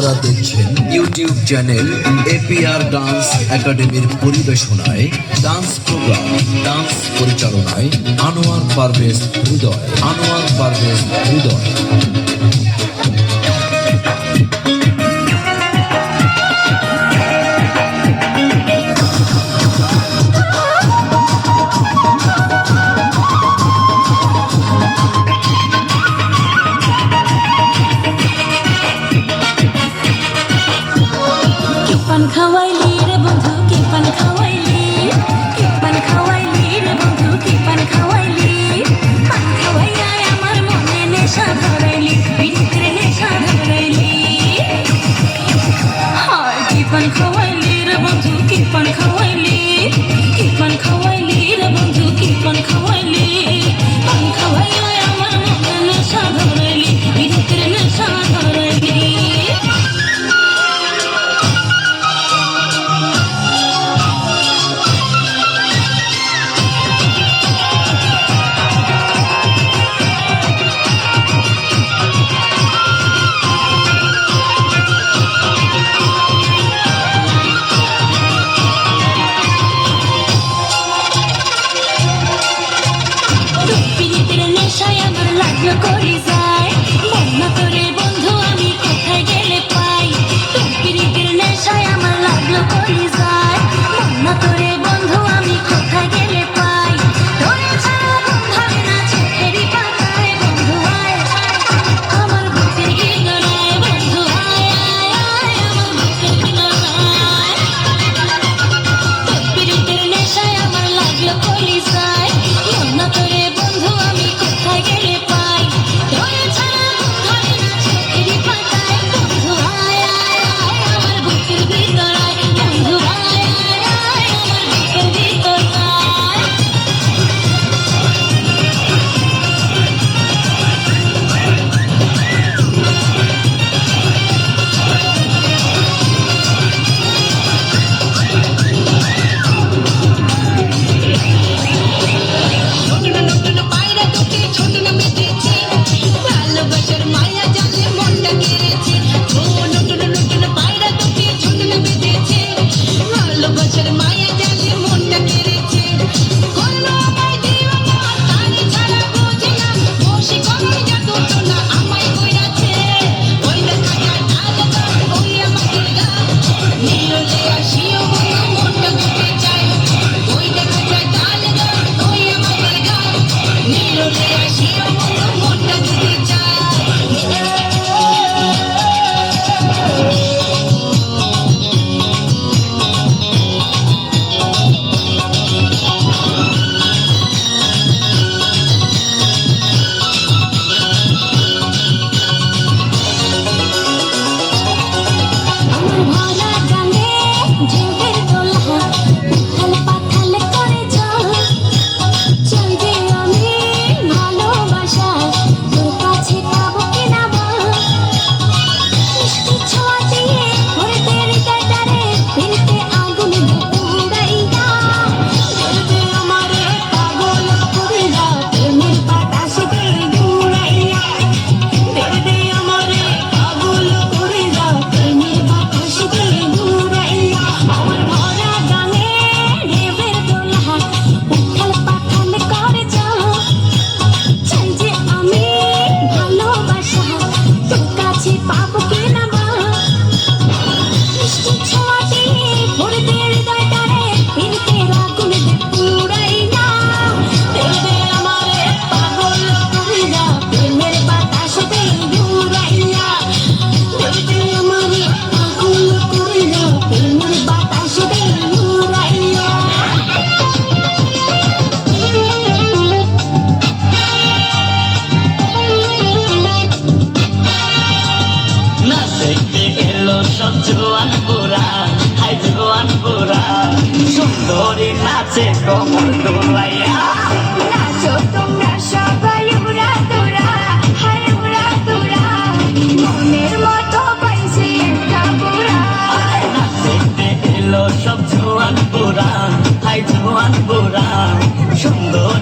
আপনারা দেখছেন YouTube channel APR dance একাডেমির পরিবেশনায় ডান্স প্রোগ্রাম। ডান্স পরিচালনায় আনোয়ার পারভেজ হৃদয়। পান খাওয়াইলি রে বন্ধু কি পান খাওয়াইলি, কি পান খাওয়াইলি রে বন্ধু কি পান খাওয়াইলি, পান খাওয়াইয়া আমার মনে নেশা ধরাইলি, ভিতরে নেশা ধরাইলি। হায় কি পান খাওয়াইলি রে বন্ধু কি পান খাওয়াইলি, কি পান খাওয়াইলি রে বন্ধু কি পান খাওয়াইলি, পান খাওয়াইয়া আমার মনে নেশা ধরাইলি, ভিতরে নেশা ধরাইলি। করি যায় বন্যা করে বন্ধু আমি কোথায় গেলে পাই, তোর পিরিতের নেশায় আমার লাগলো করি যায় বন্যা করে বন্ধু আমি কোথায় গেলে পাই, তোরে ছাড়া ঘুম ধরে না চোখেরই পাতায় বন্ধু আয় আমার বুকের কিনারায় বন্ধু আয় আমার বুকের কিনারায়, তোর পিরিতের নেশায় আমার লাগলো করি যায় বন্যা করে বন্ধু আমি কোথায় গেলে পাই, তোরে ছাড়া ঘুম ধরে না চোখেরই পাতায় বন্ধু আয় আমার বুকের ভিতরায় বন্ধু আয় আমার বুকের ভিতরায়। ভালোবাসার মায়া জালে মনটা কেড়েছে, ও নতুন নতুন পায়রা তোকে ছোট না বেঁধেছে, ভালোবাসার মায়া জালে মনটা কেড়েছে, করলো আমায় দিওয়ানা তারে ছাড়া বোঝে না, বসে কমে জাদু টোনা আমায় কইরাছে, ওই দেখা যায় আলাদা ওই আমাদের গা, নীরলে আসিও মনটা দিতে চায়, ওই দেখা যায় আলাদা ওই আমাদের গা, নীরলে আসিও মনটা দিতে চায়। আমার ভরা গানে ঢেউয়ের দোলা উথাল পাথাল করে চল, চাই যে আমি ভালোবাসা তোর কাছে পাবো কিনা বল, মিষ্টি ছোঁয়া দিয়ে ভরতে হৃদয়টারে ফিরতে আগুন পুরাইয়া, ধরতে আমারে পাগল করিয়া প্রেমের বাতাসে ঘুরাইয়া, ধরতে আমারে পাগল করিয়া প্রেমের বাতাসে ঘুরাইয়া, আমার ভরা গানে ঢেউয়ের দোলা উথাল পাথাল করে চল, চাই যে আমি ভালোবাসা তোর কাছে পাবো কিনা বল, মিষ্টি ছোঁয়া দিয়ে ভরতে হৃদয়টারে ফিরতে আগুন পুরাইয়া, ধরতে আমারে পাগল করিয়া প্রেমের বাতাসে ঘুরাইয়া, ধরতে আমারে পাগল করিয়া প্রেমের বাতাসে ঘুরাইয়া। না দেখতে এলো সব জোয়ান বুড়া, হাই জোয়ান বুড়া, সুন্দরী নাচে কমর দোলাইয়া, নাচো তোমরা সবাই উড়া তোরা, হায় উড়া তোরা, মনের মতো পাইছে একটা বুড়া। না দেখতে এলো সব জোয়ান বুড়া, হাই জোয়ান বুড়া, সুন্দর